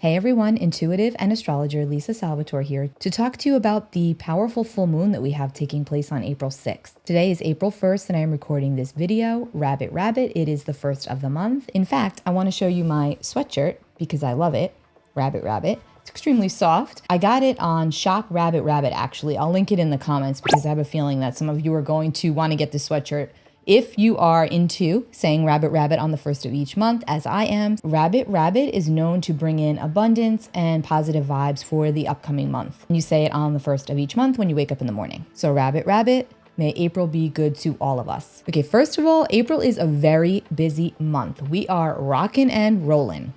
Hey everyone, intuitive and astrologer Lisa Salvatore here to talk to you about the powerful full moon that we have taking place on April 6th. Today is April 1st and I am recording this video. Rabbit, it is the first of the month. In fact, I want to show you my sweatshirt because I love it. Rabbit. It's extremely soft. I got it on Shop Rabbit actually. I'll link it in the comments because I have a feeling that some of you are going to want to get this sweatshirt. If you are into saying rabbit on the first of each month, as I am, rabbit is known to bring in abundance and positive vibes for the upcoming month. You say it on the first of each month when you wake up in the morning. So rabbit, may April be good to all of us. Okay, first of all, April is a very busy month. We are rocking and rolling.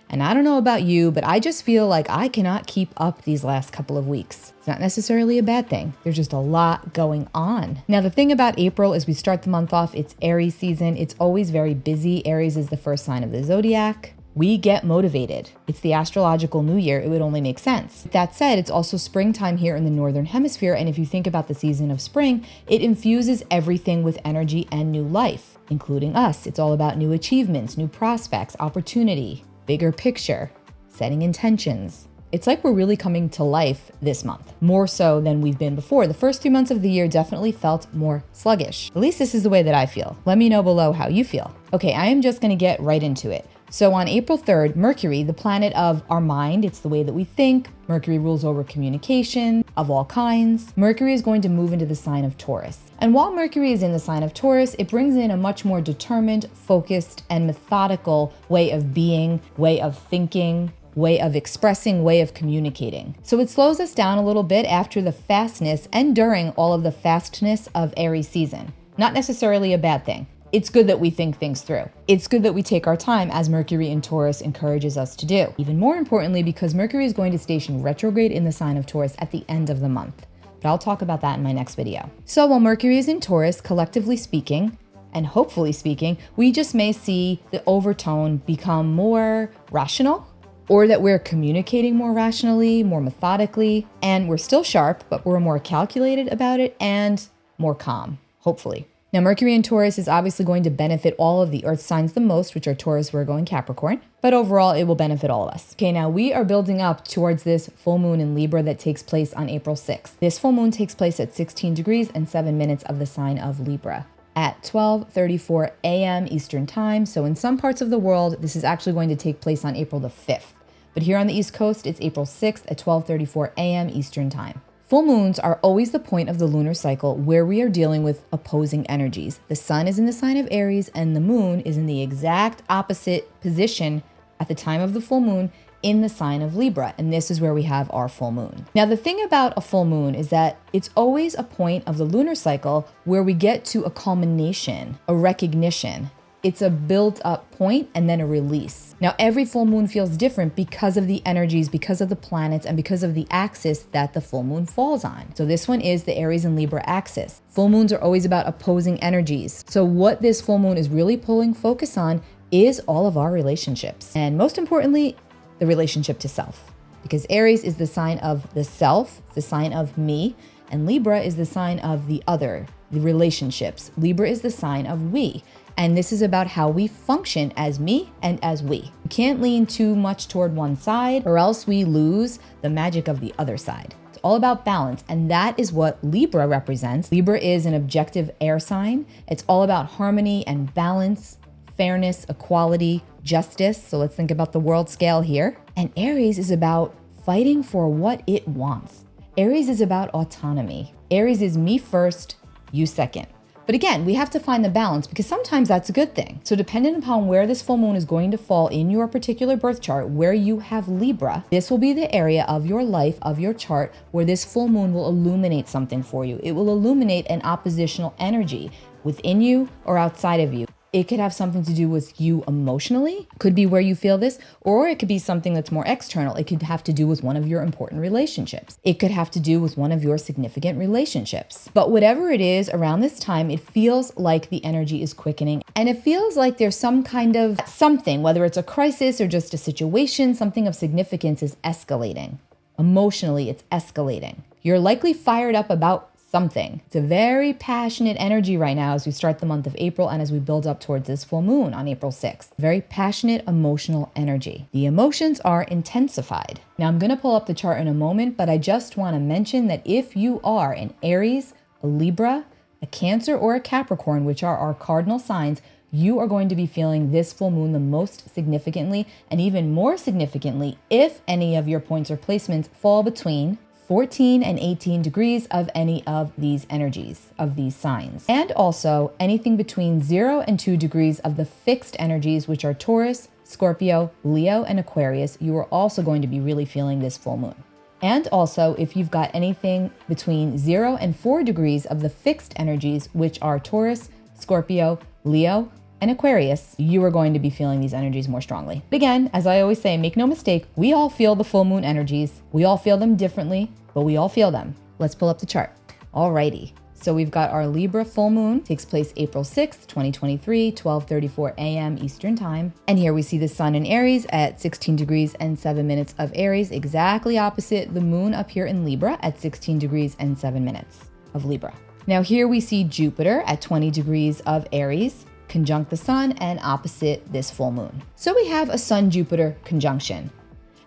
And I don't know about you, but I just feel like I cannot keep up these last couple of weeks. It's not necessarily a bad thing. There's just a lot going on. Now, the thing about April is we start the month off, it's Aries season. It's always very busy. Aries is the first sign of the zodiac. We get motivated. It's the astrological new year. It would only make sense. That said, it's also springtime here in the Northern Hemisphere. And if you think about the season of spring, it infuses everything with energy and new life, including us. It's all about new achievements, new prospects, opportunity, bigger picture, setting intentions. It's like we're really coming to life this month, more so than we've been before. The first 3 months of the year definitely felt more sluggish. At least this is the way that I feel. Let me know below how you feel. Okay, I am just gonna get right into it. So on April 3rd, Mercury, the planet of our mind, it's the way that we think. Mercury rules over communication of all kinds. Mercury is going to move into the sign of Taurus. And while Mercury is in the sign of Taurus, it brings in a much more determined, focused, and methodical way of being, way of thinking, way of expressing, way of communicating. So it slows us down a little bit after the fastness and during all of the fastness of Aries season. Not necessarily a bad thing. It's good that we think things through. It's good that we take our time, as Mercury in Taurus encourages us to do. Even more importantly, because Mercury is going to station retrograde in the sign of Taurus at the end of the month. But I'll talk about that in my next video. So while Mercury is in Taurus, collectively speaking, and hopefully speaking, we just may see the overtone become more rational, or that we're communicating more rationally, more methodically, and we're still sharp, but we're more calculated about it and more calm, hopefully. Now, Mercury in Taurus is obviously going to benefit all of the earth signs the most, which are Taurus, Virgo, and Capricorn. But overall, it will benefit all of us. Okay, now we are building up towards this full moon in Libra that takes place on April 6th. This full moon takes place at 16 degrees and 7 minutes of the sign of Libra at 12:34 a.m. Eastern time. So in some parts of the world, this is actually going to take place on April the 5th. But here on the East Coast, it's April 6th at 12:34 a.m. Eastern time. Full moons are always the point of the lunar cycle where we are dealing with opposing energies. The sun is in the sign of Aries and the moon is in the exact opposite position at the time of the full moon in the sign of Libra. And this is where we have our full moon. Now, the thing about a full moon is that it's always a point of the lunar cycle where we get to a culmination, a recognition. It's a built up point and then a release. Now, every full moon feels different because of the energies, because of the planets, and because of the axis that the full moon falls on. So this one is the Aries and Libra axis. Full moons are always about opposing energies. So what this full moon is really pulling focus on is all of our relationships. And most importantly, the relationship to self. Because Aries is the sign of the self, the sign of me, and Libra is the sign of the other, the relationships. Libra is the sign of we. And this is about how we function as me and as we. We can't lean too much toward one side or else we lose the magic of the other side. It's all about balance, and that is what Libra represents. Libra is an objective air sign. It's all about harmony and balance, fairness, equality, justice. So let's think about the world scale here. And Aries is about fighting for what it wants. Aries is about autonomy. Aries is me first, you second. But again, we have to find the balance because sometimes that's a good thing. So depending upon where this full moon is going to fall in your particular birth chart, where you have Libra, this will be the area of your life, of your chart, where this full moon will illuminate something for you. It will illuminate an oppositional energy within you or outside of you. It could have something to do with you emotionally, could be where you feel this, or it could be something that's more external. It could have to do with one of your important relationships. It could have to do with one of your significant relationships. But whatever it is around this time, it feels like the energy is quickening and it feels like there's some kind of something, whether it's a crisis or just a situation, something of significance is escalating. Emotionally, it's escalating. You're likely fired up about something. It's a very passionate energy right now as we start the month of April and as we build up towards this full moon on April 6th. Very passionate, emotional energy. The emotions are intensified. Now I'm going to pull up the chart in a moment, but I just want to mention that if you are an Aries, a Libra, a Cancer, or a Capricorn, which are our cardinal signs, you are going to be feeling this full moon the most significantly, and even more significantly if any of your points or placements fall between 14 and 18 degrees of any of these energies, of these signs. And also anything between 0 and 2 degrees of the fixed energies, which are Taurus, Scorpio, Leo, and Aquarius, you are also going to be really feeling this full moon. And also, if you've got anything between 0 and 4 degrees of the fixed energies, which are Taurus, Scorpio, Leo, and Aquarius, you are going to be feeling these energies more strongly. But again, as I always say, make no mistake, we all feel the full moon energies. We all feel them differently, but we all feel them. Let's pull up the chart. Alrighty. So we've got our Libra full moon, takes place April 6th, 2023, 12:34 a.m. Eastern time. And here we see the sun in Aries at 16 degrees and 7 minutes of Aries, exactly opposite the moon up here in Libra at 16 degrees and 7 minutes of Libra. Now here we see Jupiter at 20 degrees of Aries, conjunct the sun and opposite this full moon. So we have a Sun-Jupiter conjunction.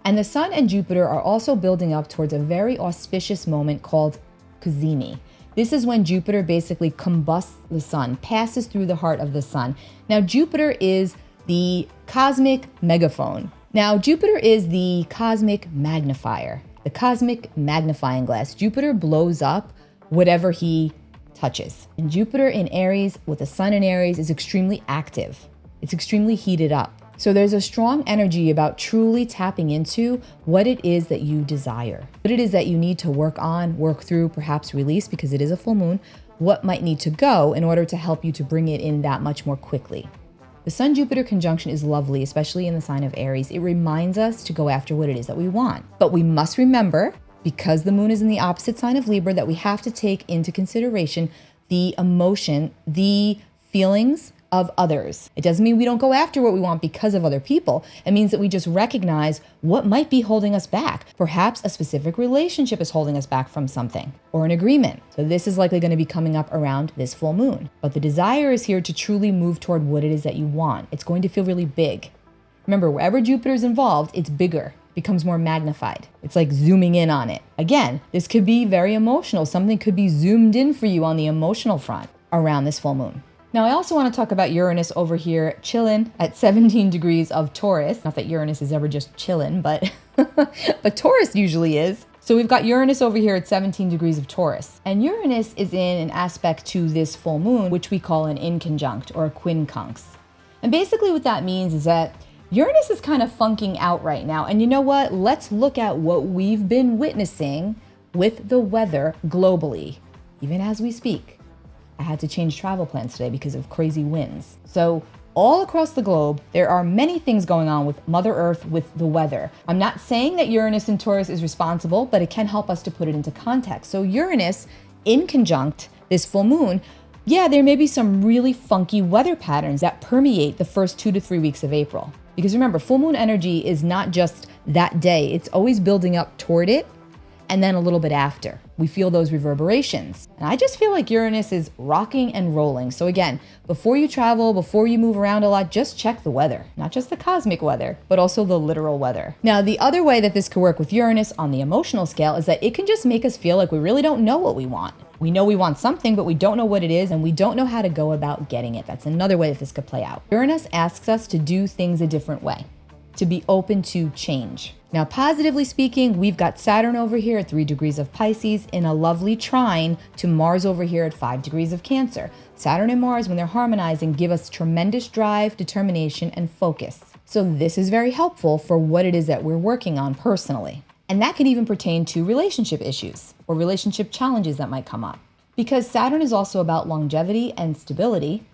And the sun and Jupiter are also building up towards a very auspicious moment called cazimi. This is when Jupiter basically combusts the sun, passes through the heart of the sun. Now Jupiter is the cosmic megaphone. Now Jupiter is the cosmic magnifier, the cosmic magnifying glass. Jupiter blows up whatever he touches. And Jupiter in Aries with the sun in Aries is extremely active. It's extremely heated up. So there's a strong energy about truly tapping into what it is that you desire, what it is that you need to work on, work through, perhaps release, because it is a full moon, what might need to go in order to help you to bring it in that much more quickly. The Sun-Jupiter conjunction is lovely, especially in the sign of Aries. It reminds us to go after what it is that we want. But we must remember, because the moon is in the opposite sign of Libra, that we have to take into consideration the emotion, the feelings of others. It doesn't mean we don't go after what we want because of other people. It means that we just recognize what might be holding us back. Perhaps a specific relationship is holding us back from something, or an agreement. So this is likely going to be coming up around this full moon. But the desire is here to truly move toward what it is that you want. It's going to feel really big. Remember, wherever Jupiter's involved, it's bigger, becomes more magnified. It's like zooming in on it. Again, this could be very emotional. Something could be zoomed in for you on the emotional front around this full moon. Now, I also want to talk about Uranus over here chilling at 17 degrees of Taurus. Not that Uranus is ever just chilling, but but Taurus usually is. So we've got Uranus over here at 17 degrees of Taurus. And Uranus is in an aspect to this full moon, which we call an inconjunct or a quincunx. And basically what that means is that Uranus is kind of funking out right now. And you know what? Let's look at what we've been witnessing with the weather globally, even as we speak. I had to change travel plans today because of crazy winds. So all across the globe, there are many things going on with Mother Earth, with the weather. I'm not saying that Uranus in Taurus is responsible, but it can help us to put it into context. So Uranus in conjunct this full moon, yeah, there may be some really funky weather patterns that permeate the first 2 to 3 weeks of April. Because remember, full moon energy is not just that day. It's always building up toward it, and then a little bit after. We feel those reverberations. And I just feel like Uranus is rocking and rolling. So again, before you travel, before you move around a lot, just check the weather. Not just the cosmic weather, but also the literal weather. Now, the other way that this could work with Uranus on the emotional scale is that it can just make us feel like we really don't know what we want. We know we want something, but we don't know what it is, and we don't know how to go about getting it. That's another way that this could play out. Uranus asks us to do things a different way, to be open to change. Now, positively speaking, we've got Saturn over here at 3 degrees of Pisces in a lovely trine to Mars over here at 5 degrees of Cancer. Saturn and Mars, when they're harmonizing, give us tremendous drive, determination, and focus. So this is very helpful for what it is that we're working on personally. And that can even pertain to relationship issues or relationship challenges that might come up. Because Saturn is also about longevity and stability,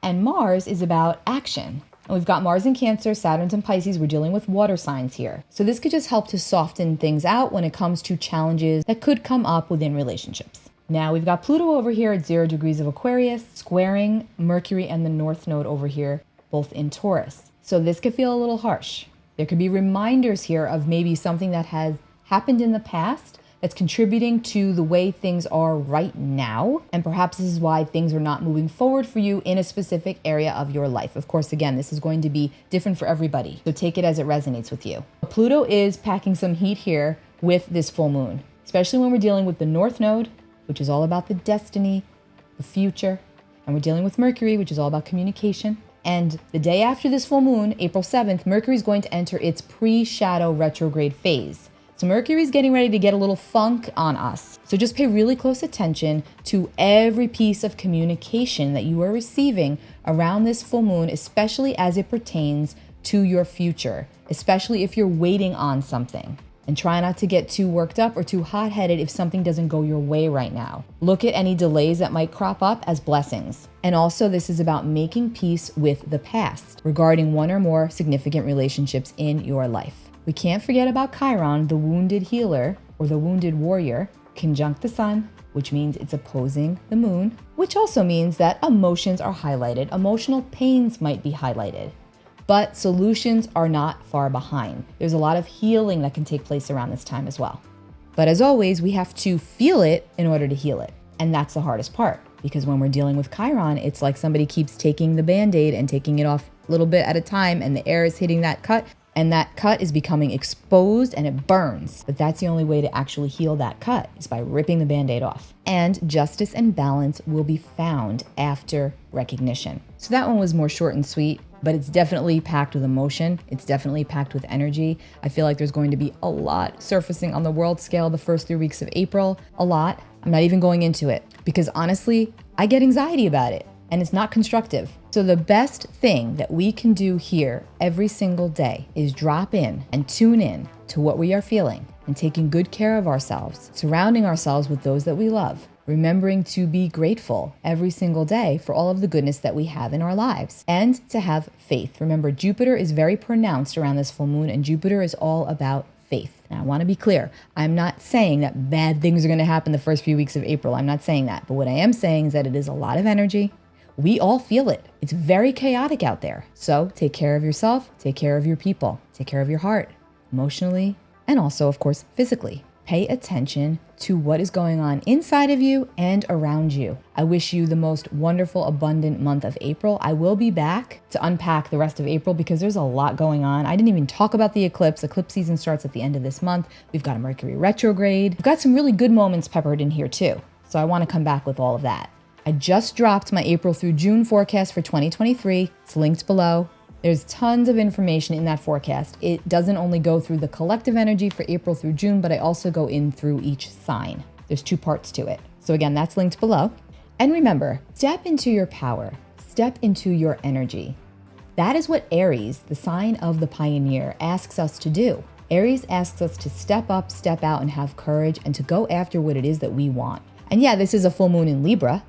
and Mars is about action. And we've got Mars in Cancer, Saturn's in Pisces. We're dealing with water signs here. So this could just help to soften things out when it comes to challenges that could come up within relationships. Now we've got Pluto over here at 0 degrees of Aquarius, squaring Mercury and the North Node over here, both in Taurus. So this could feel a little harsh. There could be reminders here of maybe something that has happened in the past that's contributing to the way things are right now. And perhaps this is why things are not moving forward for you in a specific area of your life. Of course, again, this is going to be different for everybody, so take it as it resonates with you. Pluto is packing some heat here with this full moon, especially when we're dealing with the North Node, which is all about the destiny, the future, and we're dealing with Mercury, which is all about communication. And the day after this full moon, April 7th, Mercury is going to enter its pre-shadow retrograde phase. So Mercury's getting ready to get a little funk on us. So just pay really close attention to every piece of communication that you are receiving around this full moon, especially as it pertains to your future, especially if you're waiting on something. And try not to get too worked up or too hot-headed if something doesn't go your way right now. Look at any delays that might crop up as blessings. And also, this is about making peace with the past regarding one or more significant relationships in your life. We can't forget about Chiron, the wounded healer or the wounded warrior, conjunct the sun, which means it's opposing the moon, which also means that emotions are highlighted. Emotional pains might be highlighted. But solutions are not far behind. There's a lot of healing that can take place around this time as well. But as always, we have to feel it in order to heal it. And that's the hardest part, because when we're dealing with Chiron, it's like somebody keeps taking the Band-Aid and taking it off a little bit at a time, and the air is hitting that cut, and that cut is becoming exposed and it burns. But that's the only way to actually heal that cut, is by ripping the Band-Aid off. And justice and balance will be found after recognition. So that one was more short and sweet, but it's definitely packed with emotion. It's definitely packed with energy. I feel like there's going to be a lot surfacing on the world scale the first 3 weeks of April. A lot. I'm not even going into it because honestly, I get anxiety about it and it's not constructive. So the best thing that we can do here every single day is drop in and tune in to what we are feeling and taking good care of ourselves, surrounding ourselves with those that we love, remembering to be grateful every single day for all of the goodness that we have in our lives, and to have faith. Remember, Jupiter is very pronounced around this full moon, and Jupiter is all about faith. Now, I want to be clear. I'm not saying that bad things are going to happen the first few weeks of April. I'm not saying that. But what I am saying is that it is a lot of energy. We all feel it. It's very chaotic out there. So take care of yourself, take care of your people, take care of your heart, emotionally, and also, of course, physically. Pay attention to what is going on inside of you and around you. I wish you the most wonderful, abundant month of April. I will be back to unpack the rest of April because there's a lot going on. I didn't even talk about the eclipse. Eclipse season starts at the end of this month. We've got a Mercury retrograde. We've got some really good moments peppered in here too. So I want to come back with all of that. I just dropped my April through June forecast for 2023. It's linked below. There's tons of information in that forecast. It doesn't only go through the collective energy for April through June, but I also go in through each sign. There's 2 parts to it. So again, that's linked below. And remember, step into your power. Step into your energy. That is what Aries, the sign of the pioneer, asks us to do. Aries asks us to step up, step out, and have courage, and to go after what it is that we want. And yeah, this is a full moon in Libra.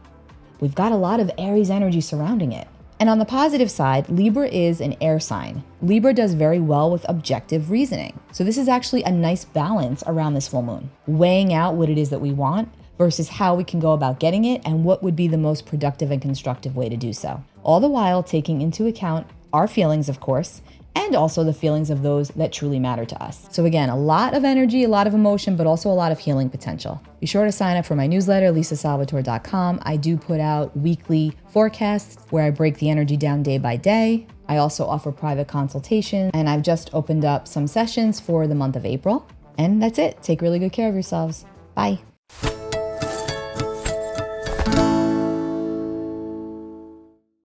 We've got a lot of Aries energy surrounding it. And on the positive side, Libra is an air sign. Libra does very well with objective reasoning. So this is actually a nice balance around this full moon, weighing out what it is that we want versus how we can go about getting it and what would be the most productive and constructive way to do so. All the while taking into account our feelings, of course, and also the feelings of those that truly matter to us. So again, a lot of energy, a lot of emotion, but also a lot of healing potential. Be sure to sign up for my newsletter, lisasalvatore.com. I do put out weekly forecasts where I break the energy down day by day. I also offer private consultation, and I've just opened up some sessions for the month of April. And that's it. Take really good care of yourselves. Bye.